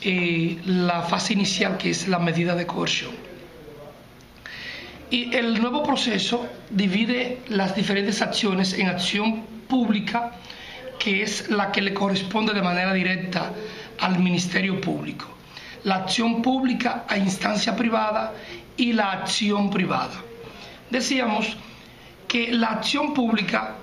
la fase inicial, que es la medida de coerción. Y el nuevo proceso divide las diferentes acciones en acción pública, que es la que le corresponde de manera directa al Ministerio Público, la acción pública a instancia privada y la acción privada. Decíamos que la acción pública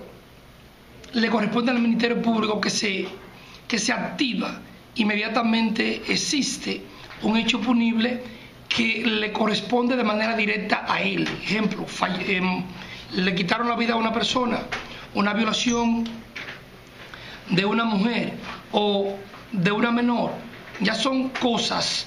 le corresponde al Ministerio Público que se activa inmediatamente existe un hecho punible que le corresponde de manera directa a él. Ejemplo, le quitaron la vida a una persona, una violación de una mujer o de una menor. Ya son cosas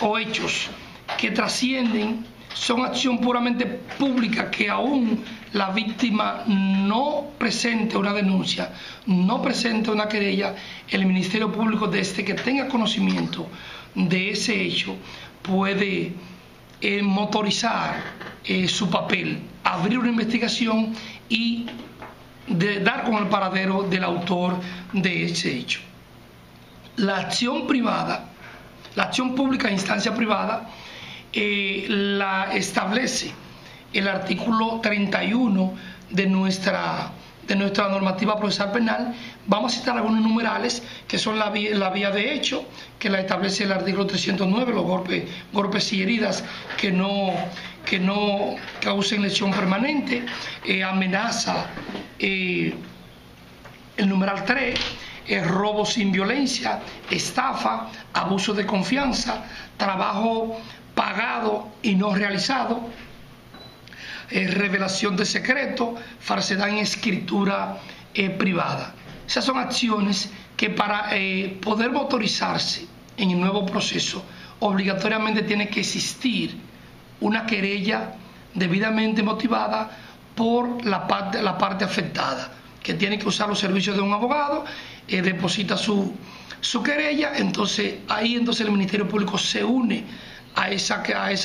o hechos que trascienden, son acción puramente pública, que aún la víctima no presente una denuncia, no presente una querella, el Ministerio Público, desde que tenga conocimiento de ese hecho, puede motorizar su papel, abrir una investigación y dar con el paradero del autor de ese hecho. La acción privada, la acción pública a instancia privada, la establece el artículo 31 de nuestra normativa procesal penal. Vamos a citar algunos numerales que son la vía de hecho, que la establece el artículo 309, los golpes y heridas que no causen lesión permanente, amenaza, el numeral 3, robo sin violencia, estafa, abuso de confianza, trabajo pagado y no realizado, revelación de secreto, falsedad en escritura privada. Esas son acciones que para poder motorizarse en el nuevo proceso obligatoriamente tiene que existir una querella debidamente motivada por la parte afectada, que tiene que usar los servicios de un abogado, deposita su querella. Entonces ahí el Ministerio Público se une a esa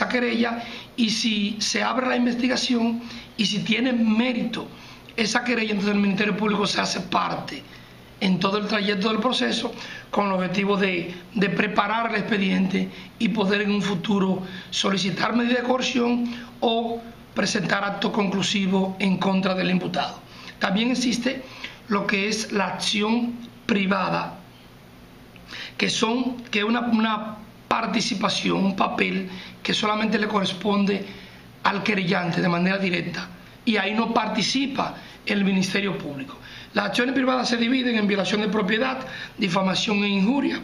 querella, y si se abre la investigación y si tiene mérito esa querella, entonces el Ministerio Público se hace parte en todo el trayecto del proceso, con el objetivo de preparar el expediente y poder en un futuro solicitar medida de coerción o presentar acto conclusivo en contra del imputado. También existe lo que es la acción privada, que es una participación, un papel que solamente le corresponde al querellante de manera directa, y ahí no participa el Ministerio Público. Las acciones privadas se dividen en violación de propiedad, difamación e injuria,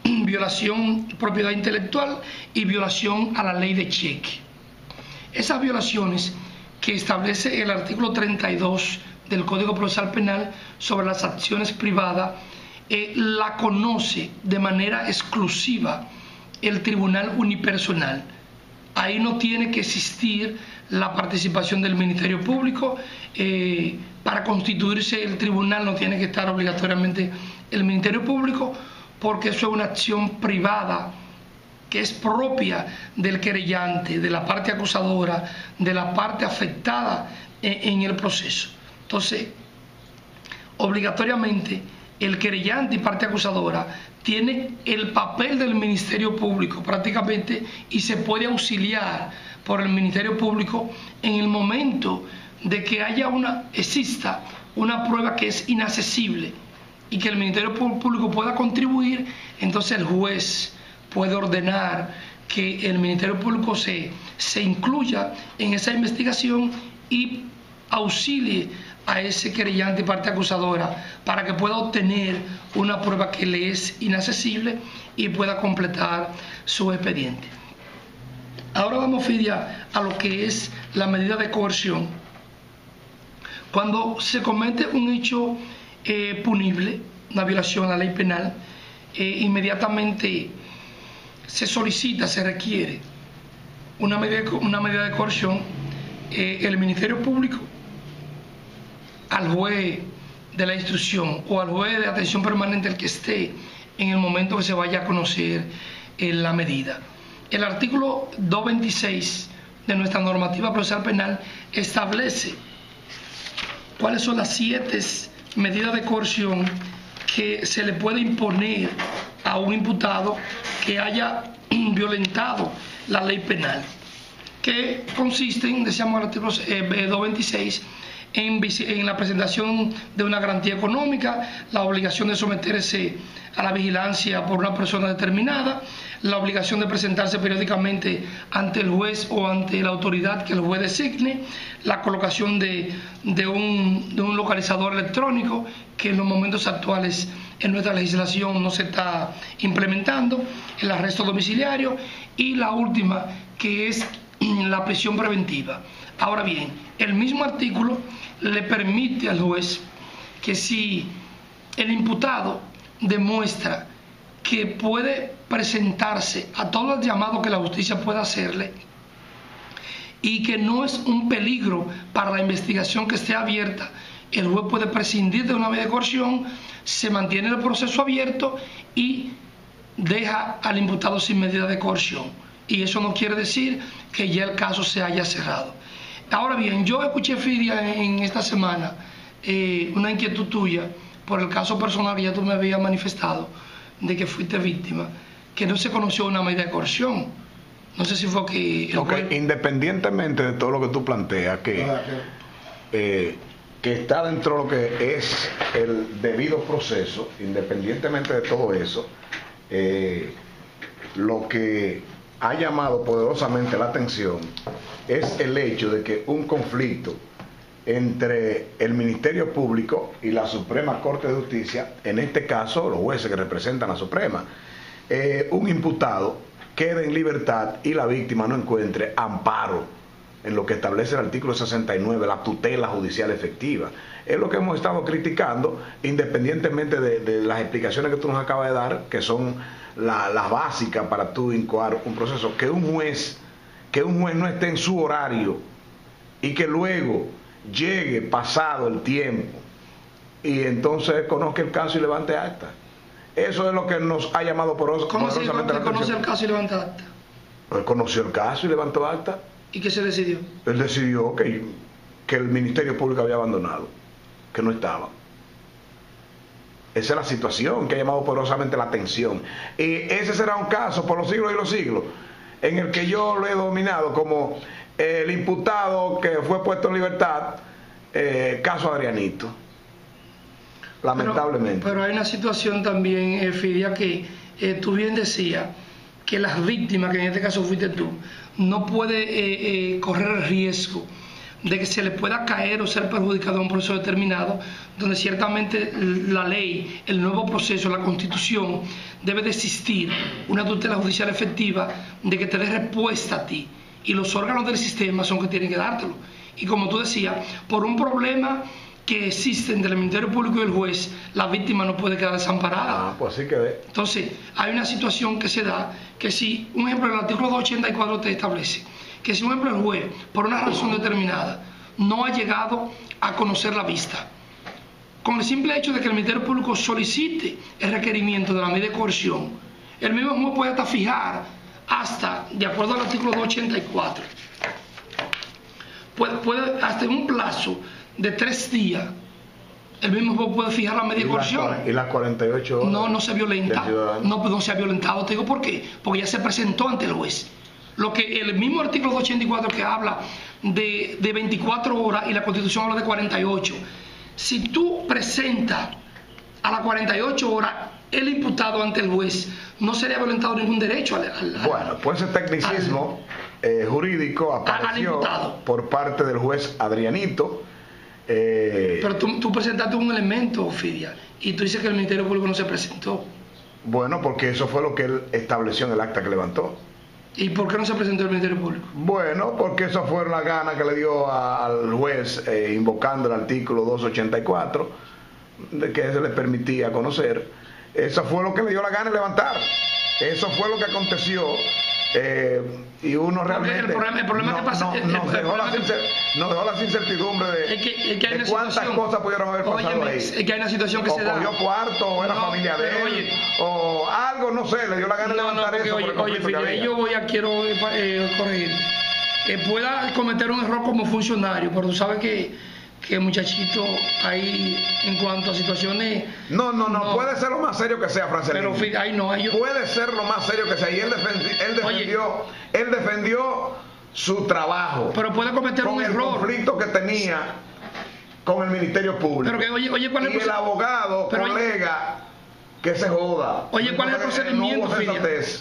violación de propiedad intelectual y violación a la ley de cheque. Esas violaciones que establece el artículo 32 del Código Procesal Penal sobre las acciones privadas, la conoce de manera exclusiva el Tribunal Unipersonal. Ahí no tiene que existir la participación del Ministerio Público. Para constituirse el tribunal no tiene que estar obligatoriamente el Ministerio Público, porque eso es una acción privada que es propia del querellante, de la parte acusadora, de la parte afectada en el proceso. Entonces, obligatoriamente el querellante y parte acusadora tiene el papel del Ministerio Público prácticamente, y se puede auxiliar por el Ministerio Público en el momento de que exista una prueba que es inaccesible y que el Ministerio Público pueda contribuir. Entonces el juez puede ordenar que el Ministerio Público se incluya en esa investigación y auxilie a ese querellante y parte acusadora para que pueda obtener una prueba que le es inaccesible y pueda completar su expediente. Ahora vamos, Fidia, a lo que es la medida de coerción. Cuando se comete un hecho punible, una violación a la ley penal, inmediatamente se solicita, se requiere una medida de coerción. El Ministerio Público, al juez de la instrucción o al juez de atención permanente, el que esté en el momento que se vaya a conocer la medida. El artículo 226 de nuestra normativa procesal penal establece cuáles son las 7 medidas de coerción que se le puede imponer a un imputado que haya violentado la ley penal, que consisten, decíamos, el artículo 226, en la presentación de una garantía económica, la obligación de someterse a la vigilancia por una persona determinada, la obligación de presentarse periódicamente ante el juez o ante la autoridad que el juez designe, la colocación de un localizador electrónico que en los momentos actuales en nuestra legislación no se está implementando, el arresto domiciliario y la última, que es la prisión preventiva. Ahora bien, el mismo artículo le permite al juez que si el imputado demuestra que puede presentarse a todos los llamados que la justicia pueda hacerle y que no es un peligro para la investigación que esté abierta, el juez puede prescindir de una medida de coerción, se mantiene el proceso abierto y deja al imputado sin medida de coerción. Y eso no quiere decir que ya el caso se haya cerrado. Ahora bien, yo escuché, Fidia, en esta semana una inquietud tuya por el caso personal que ya tú me habías manifestado de que fuiste víctima, que no se conoció una medida de coerción. No sé si fue que... Independientemente de todo lo que tú planteas, que está dentro de lo que es el debido proceso, independientemente de todo eso, lo que ha llamado poderosamente la atención es el hecho de que un conflicto entre el Ministerio Público y la Suprema Corte de Justicia, en este caso los jueces que representan a la Suprema, un imputado quede en libertad y la víctima no encuentre amparo en lo que establece el artículo 69, la tutela judicial efectiva. Es lo que hemos estado criticando, independientemente de las explicaciones que tú nos acabas de dar, que son las básicas para tú incoar un proceso, que un juez no esté en su horario y que luego llegue pasado el tiempo y entonces conozca el caso y levante acta. Eso es lo que nos ha llamado poderosamente la atención. ¿Conoce el caso y levanta acta? Él conoció el caso y levantó acta. ¿Y qué se decidió? Él decidió que el Ministerio Público había abandonado, que no estaba. Esa es la situación que ha llamado poderosamente la atención. Y ese será un caso por los siglos y los siglos en el que yo lo he dominado como el imputado que fue puesto en libertad, caso Adrianito. Lamentablemente. Pero hay una situación también, Fidia, que tú bien decías, que las víctimas, que en este caso fuiste tú, no puede correr el riesgo de que se le pueda caer o ser perjudicado en un proceso determinado, donde ciertamente la ley, el nuevo proceso, la Constitución, debe de existir una tutela judicial efectiva de que te dé respuesta a ti, y los órganos del sistema son que tienen que dártelo. Y como tú decías, por un problema que existe entre el Ministerio Público y el juez, la víctima no puede quedar desamparada. Pues sí que... Entonces, hay una situación que se da, que si, un ejemplo, el artículo 284 te establece que si, un ejemplo, el juez, por una razón determinada, no ha llegado a conocer la vista, con el simple hecho de que el Ministerio Público solicite el requerimiento de la medida de coerción, el mismo juez puede hasta fijar, de acuerdo al artículo 284, puede hasta en un plazo de 3 días, el mismo juez puede fijar la medida de coerción. ¿Y las 48 horas? No se violenta. No se ha violentado. Te digo por qué. Porque ya se presentó ante el juez. Lo que el mismo artículo 284 que habla de 24 horas y la Constitución habla de 48. Si tú presentas a las 48 horas el imputado ante el juez, no sería violentado ningún derecho Bueno, pues ese tecnicismo jurídico apareció por parte del juez Adrianito. Pero tú presentaste un elemento, Fidia, y tú dices que el Ministerio Público no se presentó. Bueno, porque eso fue lo que él estableció en el acta que levantó. ¿Y por qué no se presentó el Ministerio Público? Bueno, porque esa fue la gana que le dio al juez, invocando el artículo 284, de que se le permitía conocer. Eso fue lo que le dio la gana de levantar. Eso fue lo que aconteció. Y uno realmente el problema que pasa nos dejó las incertidumbres de cuántas cosas pudieron haber pasado ahí. Es que hay una situación que se da. O cogió cuarto, o era familia de él, o algo, no sé, le dio la gana de levantar eso. Oye, yo quiero corregir. Que pueda cometer un error como funcionario, pero tú sabes que que muchachito ahí en cuanto a situaciones. No, puede ser lo más serio que sea, Francelino. Pero ahí no, puede ser lo más serio que sea. Y él defendió su trabajo. Pero puede cometer un error. Con el conflicto que tenía con el Ministerio Público. Pero que, oye, ¿cuál es el abogado, colega, que se joda. Oye, ¿cuál es el procedimiento,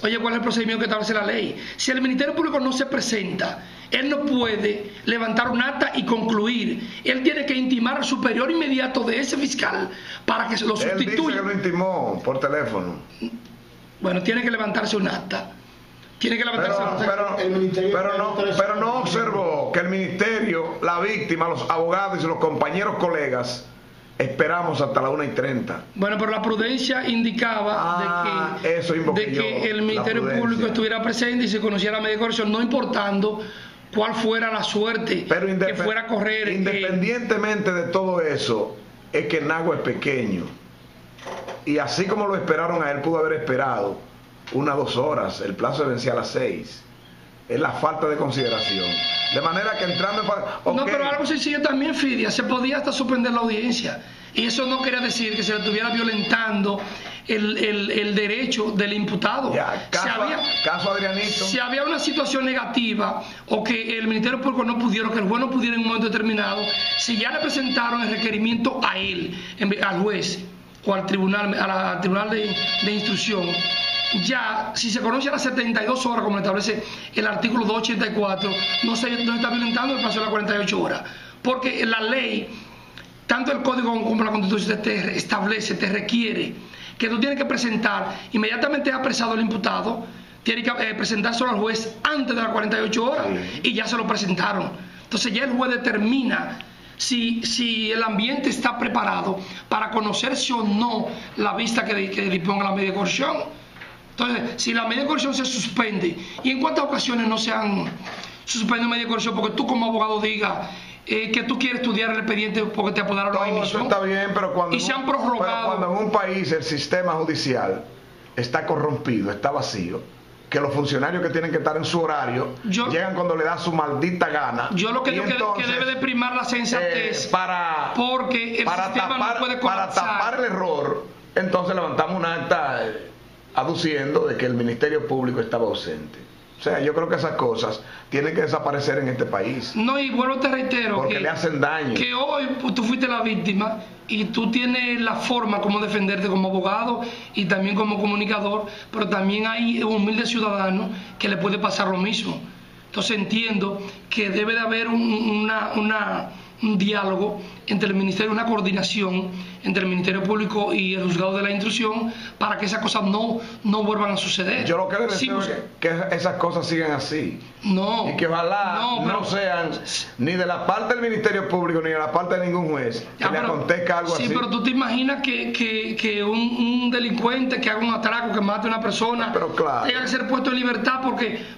Oye, ¿cuál es el procedimiento que establece la ley? Si el Ministerio Público no se presenta, él no puede levantar un acta y concluir. Él tiene que intimar al superior inmediato de ese fiscal para que se lo sustituya. Él dice que lo intimó por teléfono. Bueno, tiene que levantarse un acta. Tiene que levantarse un acta. Pero no observó que el ministerio, la víctima, los abogados y los compañeros colegas esperamos hasta las 1:30. Bueno, pero la prudencia indicaba de que el Ministerio Público estuviera presente y se conociera la medida de coerción, no importando cuál fuera la suerte que fuera a correr. Independientemente de todo eso, es que Nagua es pequeño. Y así como lo esperaron a él, pudo haber esperado 1 o 2 horas. El plazo vencía a las 6. Es la falta de consideración. De manera que entrando en... No, pero algo sencillo también, Fidia, se podía hasta suspender la audiencia. Y eso no quería decir que se le estuviera violentando el derecho del imputado. Caso Adrianito. Si había una situación negativa o que el Ministerio Público no pudiera, o que el juez no pudiera en un momento determinado, si ya le presentaron el requerimiento a él, al juez o al tribunal, al tribunal de instrucción, ya, si se conoce a las 72 horas, como establece el artículo 284, no se está violentando el plazo de las 48 horas. Porque la ley, tanto el Código como la Constitución te establece, te requiere que tú tienes que presentar, inmediatamente apresado el imputado, tiene que presentárselo al juez antes de las 48 horas, y ya se lo presentaron. Entonces ya el juez determina si el ambiente está preparado para conocerse o no la vista que disponga la medida de coerción. Entonces, si la medida de coerción se suspende, ¿y en cuántas ocasiones no se han suspendido medida de coerción porque tú como abogado digas que tú quieres estudiar el expediente porque te apoderaron ahí mismo? Eso está bien, pero cuando en un país el sistema judicial está corrompido, está vacío, que los funcionarios que tienen que estar en su horario llegan cuando le da su maldita gana. Yo lo que digo que debe de primar la sensatez porque el sistema no puede colapsar. Para tapar el error, entonces levantamos un acta aduciendo de que el Ministerio Público estaba ausente. O sea, yo creo que esas cosas tienen que desaparecer en este país. No, y vuelvo te reitero porque le hacen daño. Que hoy tú fuiste la víctima y tú tienes la forma como defenderte como abogado y también como comunicador, pero también hay humildes ciudadanos que le puede pasar lo mismo. Entonces entiendo que debe de haber un diálogo entre el Ministerio, una coordinación entre el Ministerio Público y el Juzgado de la Instrucción para que esas cosas no vuelvan a suceder. Yo lo que le deseo es que esas cosas sigan así. No. Y que ojalá no sean ni de la parte del Ministerio Público ni de la parte de ningún juez que le acontezca algo así. Sí, pero tú te imaginas que un delincuente que haga un atraco, que mate a una persona, tenga que ser puesto en libertad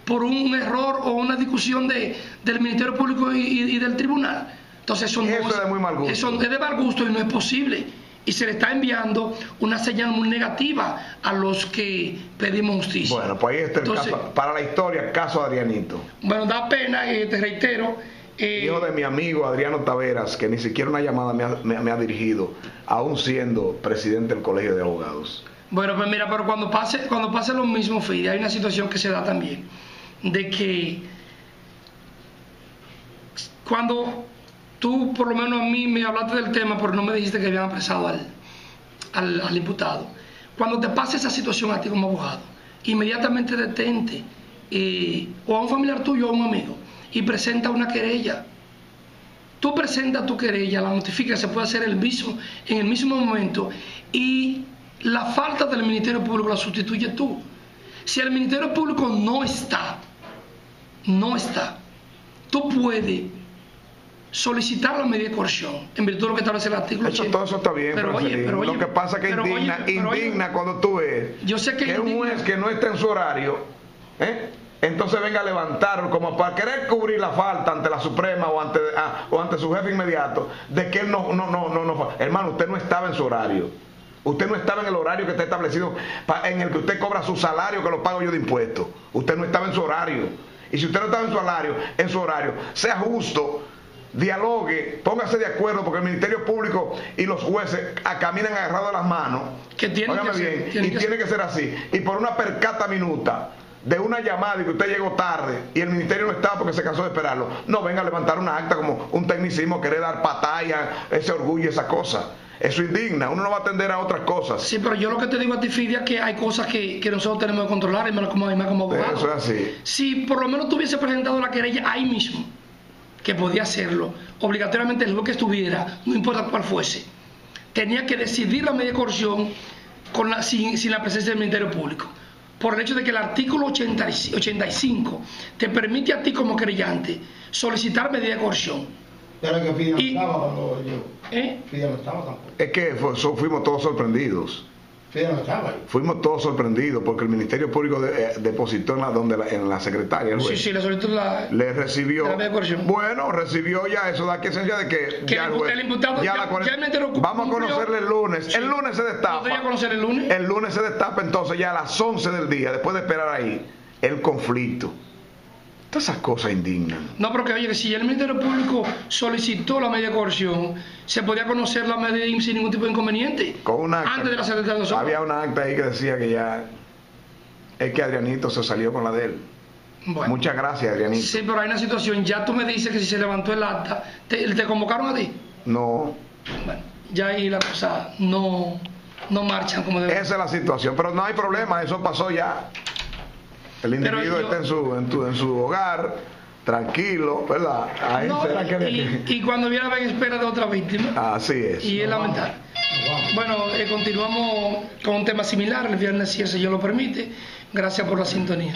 por un error o una discusión del Ministerio Público y del tribunal. Entonces eso es de muy mal gusto. Eso es de mal gusto y no es posible. Y se le está enviando una señal muy negativa a los que pedimos justicia. Bueno, pues ahí está el caso, para la historia, caso Adrianito. Bueno, da pena, te reitero. Hijo de mi amigo Adriano Taveras, que ni siquiera una llamada me ha dirigido, aún siendo presidente del Colegio de Abogados. Bueno, pues mira, pero cuando pase lo mismo, Fide, hay una situación que se da también, de que cuando tú, por lo menos a mí, me hablaste del tema, pero no me dijiste que habían apresado al imputado. Cuando te pase esa situación a ti como abogado, inmediatamente detente o a un familiar tuyo o a un amigo y presenta una querella. Tú presentas tu querella, la notificas, se puede hacer en el mismo momento y la falta del Ministerio Público la sustituye tú. Si el Ministerio Público no está, tú puedes solicitar la medida de coerción en virtud de lo que establece el artículo 80. Todo eso está bien, pero lo que pasa es que indigna cuando tú ves que un juez que no está en su horario, entonces venga a levantarlo como para querer cubrir la falta ante la Suprema o ante su jefe inmediato de que él no. Hermano, usted no estaba en su horario. Usted no estaba en el horario que está establecido, en el que usted cobra su salario, que lo pago yo de impuestos. Usted no estaba en su horario. Y si usted no estaba en su horario, sea justo dialogue, póngase de acuerdo, porque el Ministerio Público y los jueces caminan agarrados de las manos. Que tiene Óigame que bien, ser, tiene y que tiene que ser así. Y por una percata minuta de una llamada y que usted llegó tarde y el ministerio no estaba porque se cansó de esperarlo, no venga a levantar una acta como un tecnicismo, querer dar patalla, ese orgullo, esa cosa. Eso indigna, uno no va a atender a otras cosas. Sí, pero yo lo que te digo a ti, Fidia, que hay cosas que nosotros tenemos que controlar, y más como abogado. Eso es así. Si por lo menos tuviese presentado la querella ahí mismo, que podía hacerlo, obligatoriamente el juez que estuviera, no importa cuál fuese, tenía que decidir la medida de coerción sin la presencia del Ministerio Público. Por el hecho de que el artículo 85 te permite a ti como querellante solicitar medida de coerción. Pero que Fidia no estaba cuando yo. Fidia no estaba tampoco. Es que fuimos todos sorprendidos. Fidia no estaba ahí. Fuimos todos sorprendidos porque el Ministerio Público depositó en la secretaria. Sí, la solicitud le recibió. de la medida de coerción. Bueno, recibió ya, eso da que esencia de que ya el imputado vamos a conocerle el lunes. Sí. El lunes se destapa. ¿Podría conocer el lunes? El lunes se destapa, entonces ya a las 11 del día, después de esperar ahí, el conflicto. Todas esas cosas indignan. No, pero que oye, que si el Ministerio Público solicitó la medida de coerción, se podía conocer la medida sin ningún tipo de inconveniente. Con una acta, antes de la Secretaría de nosotros. Había una acta ahí que decía que ya es que Adrianito se salió con la de él. Bueno, muchas gracias, Adrianito. Sí, pero hay una situación, ya tú me dices que si se levantó el acta, ¿te convocaron a ti? No. Bueno, ya ahí la cosa no marchan como debe. Esa es la situación, pero no hay problema, eso pasó ya. El individuo está en su hogar, tranquilo, ¿verdad? Ahí no, será y cuando viene a ver espera de otra víctima. Así es. Y es lamentable. Bueno, continuamos con un tema similar el viernes, si el Señor lo permite. Gracias por la sintonía.